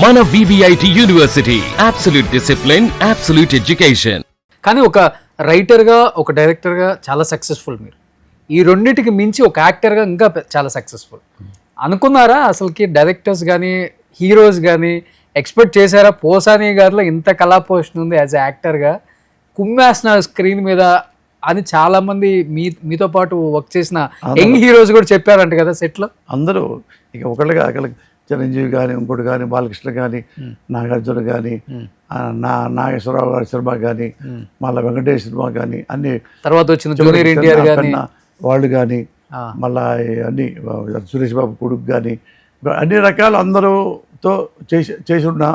మన VVIT university, absolute discipline, absolute education. కానీ ఒక రైటర్గా, ఒక డైరెక్టర్గా చాలా సక్సెస్ఫుల్ మీరు. ఈ రెండింటికి మించి ఒక యాక్టర్గా ఇంకా చాలా సక్సెస్ఫుల్ అనుకున్నారా? అసలుకి డైరెక్టర్స్ కానీ హీరోస్ కానీ ఎక్స్పెక్ట్ చేశారా పోసాని గారిలో ఇంత కళాపోషణ ఉంది యాజ్ ఎ యాక్టర్గా, కుమ్మేసిన స్క్రీన్ మీద అని చాలామంది మీతో పాటు వర్క్ చేసిన యంగ్ హీరోస్ కూడా చెప్పారంట కదా సెట్లో? అందరూ ఇక ఒకళ్ళగా అక్కడ చిరంజీవి కానీ, ఇంకోటి కానీ, బాలకృష్ణ కానీ, నాగార్జున కానీ, నాగేశ్వరరావు గారి సినిమా కానీ, మళ్ళీ వెంకటేష్ సినిమా కానీ, అన్ని తర్వాత వచ్చిన జూనియర్ ఎన్టీఆర్ కానీ వాళ్ళు కానీ, మళ్ళీ అన్ని సురేష్ బాబు కొడుకు కానీ, అన్ని రకాలు అందరూతో చేసి ఉన్నా,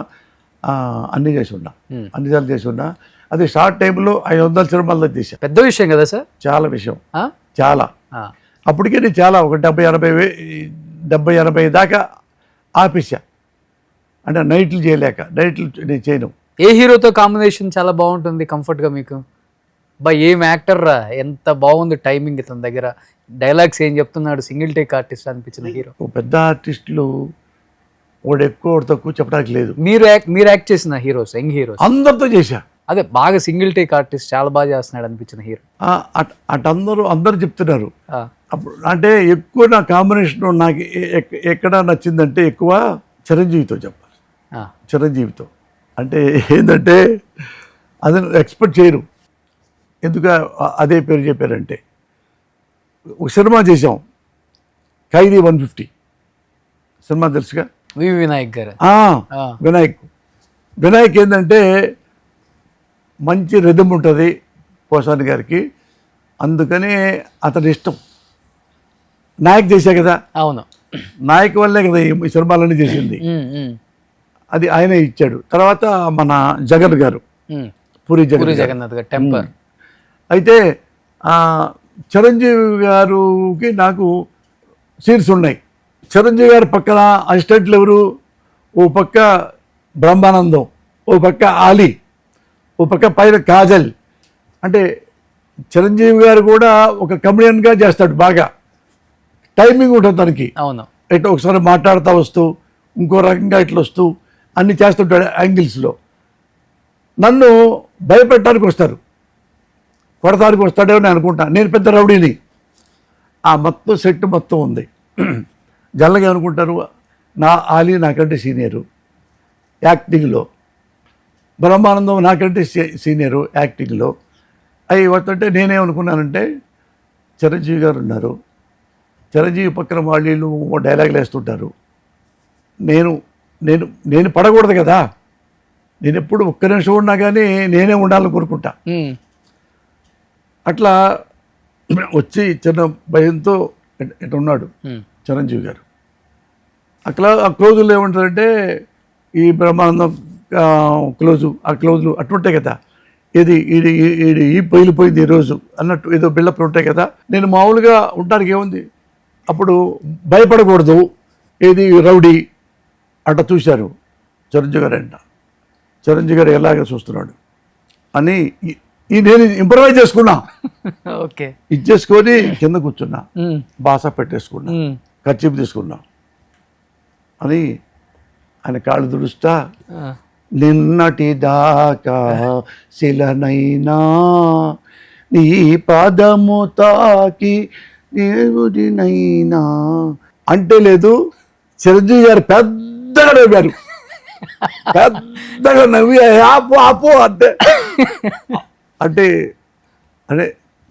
అన్నీ చేసి ఉన్నా, అన్ని సార్లు చేసి ఉన్నా. అది షార్ట్ టైంలో 500 సినిమాల్లో తీసా. పెద్ద విషయం కదా సార్? చాలా విషయం, చాలా. అప్పటికే నేను చాలా ఒక 70-80 దాకా ఆపేసా. అంటే నైట్లు చేయలేక, నైట్లు నేను చేయను. ఏ హీరోతో కాంబినేషన్ చాలా బాగుంటుంది కంఫర్ట్గా మీకు? ఏం యాక్టర్ రా, ఎంత బాగుంది టైమింగ్, ఇతని దగ్గర డైలాగ్స్ ఏం చెప్తున్నాడు, సింగిల్ టేక్ ఆర్టిస్ట్ అనిపించిన హీరో? పెద్ద ఆర్టిస్టులు వాడు ఎక్కువ వాడు తక్కువ చెప్పడానికి లేదు. మీరు యాక్ట్ చేసిన హీరోస్, యంగ్ హీరోస్ అందరితో చేశా. అదే బాగా సింగిల్ టేక్ ఆర్టిస్ట్ చాలా బాగా చేస్తున్నాడు అనిపించిన హీరో? అందరూ చెప్తున్నారు. అప్పుడు అంటే ఎక్కువ నా కాంబినేషన్ నాకు ఎక్కడ నచ్చిందంటే ఎక్కువ చిరంజీవితో చెప్పాలి. చిరంజీవితో అంటే ఏంటంటే అది ఎక్స్పెక్ట్ చేయరు. ఎందుకు అదే పేరు చెప్పారంటే, ఒక సినిమా చేసాం, ఖైదీ 150 సినిమా తెలుసుగా, వినాయక్ గారు. వినాయక్ ఏంటంటే మంచి రిథమ్ ఉంటుంది పోసాని గారికి, అందుకని అతని ఇష్టం. నాయక్ చేశా కదా, అవును, నాయక్ వల్లే కదా ఈ సినిమాలన్నీ చేసింది. అది ఆయనే ఇచ్చాడు. తర్వాత మన జగన్ గారు, పూరి జగన్నాథ్ గారు టెంపర్. అయితే చిరంజీవి గారికి నాకు సీన్స్ ఉన్నాయి. చిరంజీవి గారి పక్కన అసిస్టెంట్లు ఎవరు? ఓ పక్క బ్రహ్మానందం, ఓ పక్క ఆలీ, ఓ పక్క పైన కాజల్. అంటే చిరంజీవి గారు కూడా ఒక కమెడియన్గా చేస్తాడు, బాగా టైమింగ్ ఉంటుంది తనకి. అవును, ఇట్లా ఒకసారి మాట్లాడుతూ వస్తూ, ఇంకో రకంగా ఇట్లా వస్తూ అన్నీ చేస్తుంటాడు యాంగిల్స్లో. నన్ను భయపెట్టడానికి వస్తారు, కొడతానికి వస్తాడేమో నేను అనుకుంటా. నేను పెద్ద రౌడీని. ఆ మొత్తం సెట్ మొత్తం ఉంది. జనరల్గా అనుకుంటారు ఆలీ నాకంటే సీనియరు యాక్టింగ్లో, బ్రహ్మానందం నాకంటే సీనియరు యాక్టింగ్లో. అవి వస్తుంటే నేనేమనుకున్నానంటే, చిరంజీవి గారు ఉన్నారు, చిరంజీవి పక్కన వాళ్ళు డైలాగులు వేస్తుంటారు, నేను పడకూడదు కదా. నేను ఎప్పుడు ఒక్క నిమిషం ఉన్నా కానీ నేనే ఉండాలని కోరుకుంటా. అట్లా వచ్చి చిన్న భయంతో ఇట్లా ఉన్నాడు చిరంజీవి గారు. అట్లా ఆ క్లోజులు ఏమంటారంటే, ఈ బ్రహ్మానందం క్లోజు, ఆ క్లోజులు అట్లుంటాయి కదా, ఏది ఈ పగిలిపోయింది ఈరోజు అన్నట్టు ఏదో బిల్డప్లు ఉంటాయి కదా. నేను మామూలుగా ఉండడానికి ఏముంది, అప్పుడు భయపడకూడదు, ఏది రౌడీ అట్లా చూశారు చిరంజీవి గారు. చిరంజీవి గారు ఎలాగ చూస్తున్నాడు అని నేను ఇంప్రవైజ్ చేసుకున్నా. ఓకే, ఇచ్చేసుకొని కింద కూర్చున్నా, బాస పెట్టేసుకున్నా, కర్చీపు తీసుకున్నా అని ఆయన కాళ్ళు దుడుస్తా, నిన్నటి దాకా శిలనైనా నీ పాదము తాకి దేవుడినైనా అంటే లేదు. చిరంజీవి గారు పెద్దగా నవ్వారు, పెద్దగా నవ్వి ఆపు ఆపు అంటే అంటే అంటే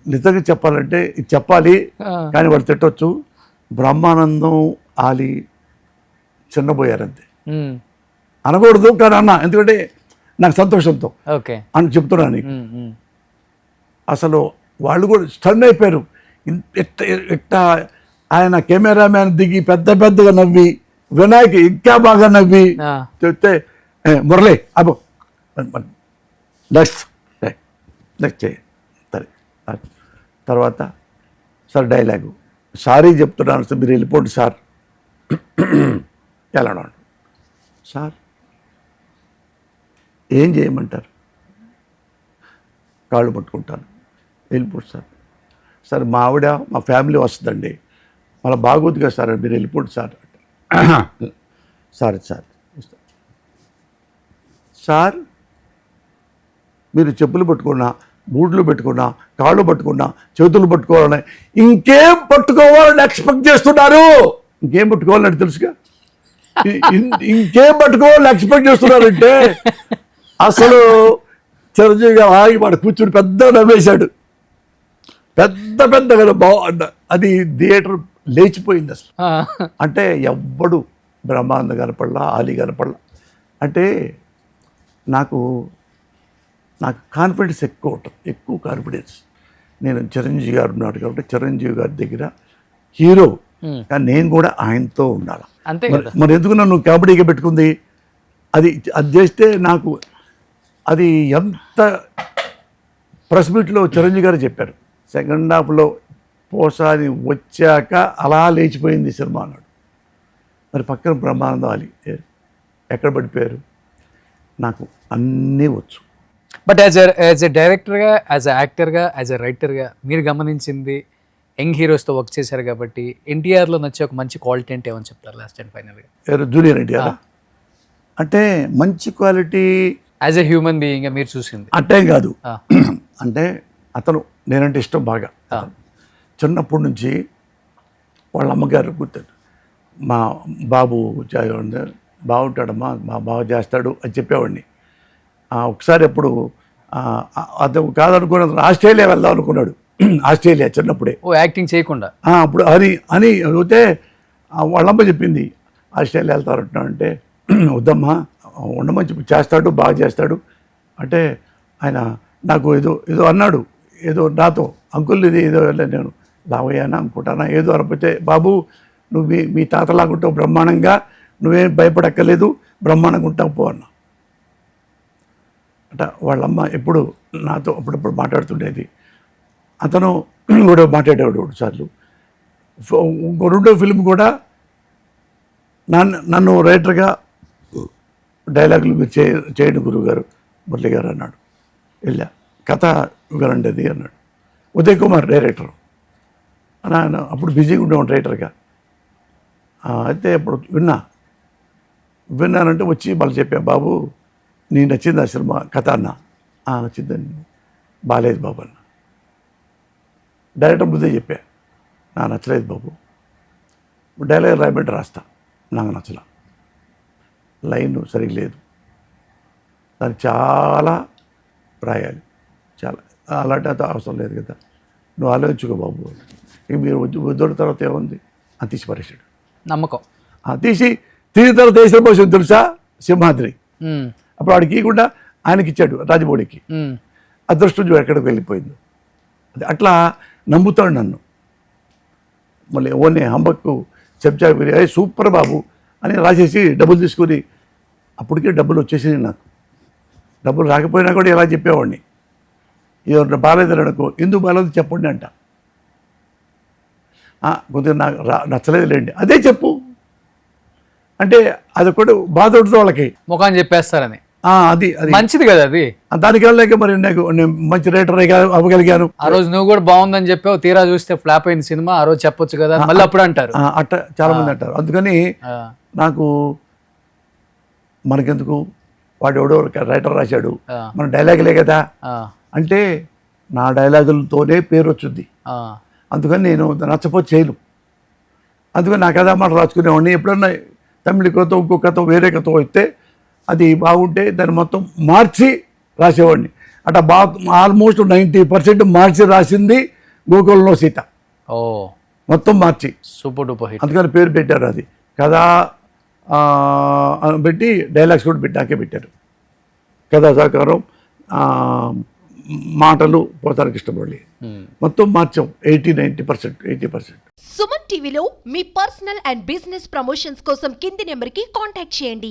నిజంగా చెప్పాలంటే ఇది చెప్పాలి కానీ వాడు తిట్టొచ్చు. బ్రహ్మానందం ఆలీ చిన్నపోయారంతే, అనకూడదు కానీ అన్న, ఎందుకంటే నాకు సంతోషంతో అని చెప్తున్నాను. అసలు వాళ్ళు కూడా స్టన్ అయిపోయారు. ఇట్ట ఆయన కెమెరామ్యాన్ దిగి పెద్దగా నవ్వి, వినాయక్ ఇంకా బాగా నవ్వి చెప్తే, మురళి అబ్బో నెక్స్ట్ చేయి సరే. తర్వాత సార్ డైలాగు, సారీ చెప్తున్నాను సార్, మీరు వెళ్ళిపోండి సార్. ఎలా సార్ ఏం చేయమంటారు? కాళ్ళు పట్టుకుంటాను, వెళ్ళిపోండి సార్. సార్ మా ఆవిడ మా ఫ్యామిలీ వస్తుందండి, మళ్ళీ బాగోద్దు కదా సార్, మీరు వెళ్ళిపోండి సార్. సార్ సార్ మీరు చెప్పులు పట్టుకున్నా, బూట్లు పెట్టుకున్నా, కాళ్ళు పట్టుకున్నా, చేతులు పట్టుకోవాలని, ఇంకేం పట్టుకోవాలని ఎక్స్పెక్ట్ చేస్తున్నారు? ఇంకేం పట్టుకోవాలని తెలుసుగా, ఇంకేం పట్టుకోవాలని ఎక్స్పెక్ట్ చేస్తున్నారంటే అసలు చిరంజీవి గారు ఆగి వాడు కూర్చుని పెద్ద నవ్వేశాడు. పెద్ద కదా అది థియేటర్ లేచిపోయింది అసలు. అంటే ఎవ్వడు బ్రహ్మానంద కనపడలా, ఆలీ కనపడలా. అంటే నాకు కాన్ఫిడెన్స్ ఎక్కువ ఉంటుంది, ఎక్కువ కాన్ఫిడెన్స్. నేను చిరంజీవి గారు ఉన్నాడు కాబట్టి చిరంజీవి గారి దగ్గర హీరో, కానీ నేను కూడా ఆయనతో ఉండాలి. అంతే మరి ఎందుకు నన్ను కామెడీగా పెట్టుకుంది? అది చేస్తే నాకు అది ఎంత ప్రెస్ మీట్లో చిరంజీవి గారు చెప్పారు, సెకండ్ హాఫ్లో పోసాని వచ్చాక అలా లేచిపోయింది సినిమా అన్నాడు. మరి పక్కన బ్రహ్మానందం ఆలి ఎక్కడ పడిపోయారు? నాకు అన్నీ వచ్చు. బట్ యాజ్ ఎ డైరెక్టర్గా, యాజ్ ఎ యాక్టర్గా, యాజ్ ఎ రైటర్గా మీరు గమనించింది, యంగ్ హీరోస్తో వర్క్ చేశారు కాబట్టి ఎన్టీఆర్లో నచ్చే ఒక మంచి క్వాలిటీ అంటే ఏమని చెప్తారు లాస్ట్ అండ్ ఫైనల్గా? జూనియర్ ఎన్టీఆర్ అంటే మంచి quality as a human being మీరు చూసింది అట్టేం కాదు. అంటే అతను నేనంటే ఇష్టం బాగా. చిన్నప్పటి నుంచి వాళ్ళ అమ్మగారు గుర్తాడు, మా బాబు బాగుంటాడమ్మా, మా బాబు చేస్తాడు అని చెప్పేవాడిని. ఒకసారి ఎప్పుడు అతను కాదనుకున్న ఆస్ట్రేలియా వెళ్దాం అనుకున్నాడు. ఆస్ట్రేలియా చిన్నప్పుడే. ఓ యాక్టింగ్ చేయకుండా అప్పుడు అని అయితే వాళ్ళమ్మ చెప్పింది ఆస్ట్రేలియా వెళ్తారంటున్నాడు. అంటే వద్దమ్మా ఉండమని చెప్పి, చేస్తాడు బాగా చేస్తాడు అంటే ఆయన నాకు ఏదో అన్నాడు, ఏదో నాతో అంకుల్ ఇది ఏదో నేను లావయ్యానా అనుకుంటానా ఏదో అనకపోతే, బాబు నువ్వు మీ తాతలాగుంటావు బ్రహ్మాండంగా, నువ్వేం భయపడక్కర్లేదు, బ్రహ్మాండంగా ఉంటావు పో అన్నా. అంటే వాళ్ళమ్మ ఎప్పుడు నాతో అప్పుడప్పుడు మాట్లాడుతుండేది. అతను కూడా మాట్లాడేవాడు సార్లు. ఇంకో రెండో ఫిల్మ్ కూడా నన్ను రైటర్గా డైలాగులు మీరు చేయండి గురువు గారు, మురళి గారు అన్నాడు. వెళ్ళా, కథ వివరండి అది అన్నాడు. ఉదయ్ కుమార్ డైరెక్టర్, ఆయన అప్పుడు బిజీగా ఉండేవాడు రైటర్గా. అయితే అప్పుడు విన్నానంటే వచ్చి మళ్ళీ చెప్పా, బాబు నీకు నచ్చింది ఆ సినిమా కథ అన్న. నచ్చిందని. బాలేదు బాబు అన్న. డైరెక్టర్ ముందే చెప్పా, నాకు నచ్చలేదు బాబు, డైలాగ్ రాయమంటే రాస్తా, నాకు నచ్చలా, లైన్ సరిగ్గా లేదు, దానికి చాలా రాయాలి, చాలా అలాంటి అంత అవసరం లేదు కదా, నువ్వు ఆలోచించుకో బాబు. ఇక మీరు వద్దోడి తర్వాత ఏముంది అని తీసి పరేసాడు. నమ్మకం తీసి తర్వాత వేసిన పోషన్ తెలుసా, సింహాద్రి. అప్పుడు వాడికి ఇవ్వకుండా ఆయనకి ఇచ్చాడు, రాజమౌళికి. అదృష్టం ఎక్కడికి వెళ్ళిపోయింది. అది అట్లా నమ్ముతాడు నన్ను. మళ్ళీ ఓన్లీ హంబక్కు చెంచా బిర్యానీ సూపర్ బాబు అని రాసేసి డబ్బులు తీసుకొని, అప్పటికే డబ్బులు వచ్చేసినాయి నాకు. డబ్బులు రాకపోయినా కూడా ఇలా చెప్పేవాడిని, ఏదో బాగాలేదని అనుకో, ఎందుకు బాగాలేదు చెప్పండి అంట. కొద్దిగా నాకు నచ్చలేదు లేండి, అదే చెప్పు అంటే అదొకటి బాధ ఉంటుంది వాళ్ళకి, ముఖాన్ని చెప్పేస్తారని. అది మంచిది కదా అది. దానికి వెళ్ళలేక మరి నాకు నేను మంచి రైటర్ అవ్వగలిగాను. ఆ రోజు నువ్వు కూడా బాగుందని చెప్పావు, తీరా చూస్తే ఫ్లాప్ అయిన సినిమా, ఆ రోజు చెప్పొచ్చు కదా మళ్ళీ అప్పుడు అంటారు. అట్ట చాలా మంది అంటారు. అందుకని నాకు మనకెందుకు, వాడు ఎవడో రైటర్ రాశాడు, మన డైలాగులే కదా అంటే నా డైలాగులతోనే పేరు వచ్చింది. అందుకని నేను నచ్చపోతే చేయను. అందుకని నా కథ మాట రాసుకునేవాడిని. ఎప్పుడన్నా తమిళ కథ ఇంకో కథ వేరే కథ వస్తే అది బాగుంటే దాన్ని మొత్తం మార్చి రాసేవాడిని. అట్లా ఆల్మోస్ట్ 90% మార్చి రాసింది గోకులంలో సీత. మొత్తం మార్చి సూపర్ డూపర్ హిట్. అందుకని పేరు పెట్టారు. అది కథ పెట్టి డైలాగ్స్ కూడా పెట్టాకే పెట్టారు. కథా సహకారం, మాటలు పోతానికి ఇష్టపడి మొత్తం మార్చాం 80% సుమన్ టీవీలో మీ పర్సనల్ అండ్ బిజినెస్ ప్రమోషన్స్ కోసం కింది నెంబర్కి కాంటాక్ట్ చేయండి.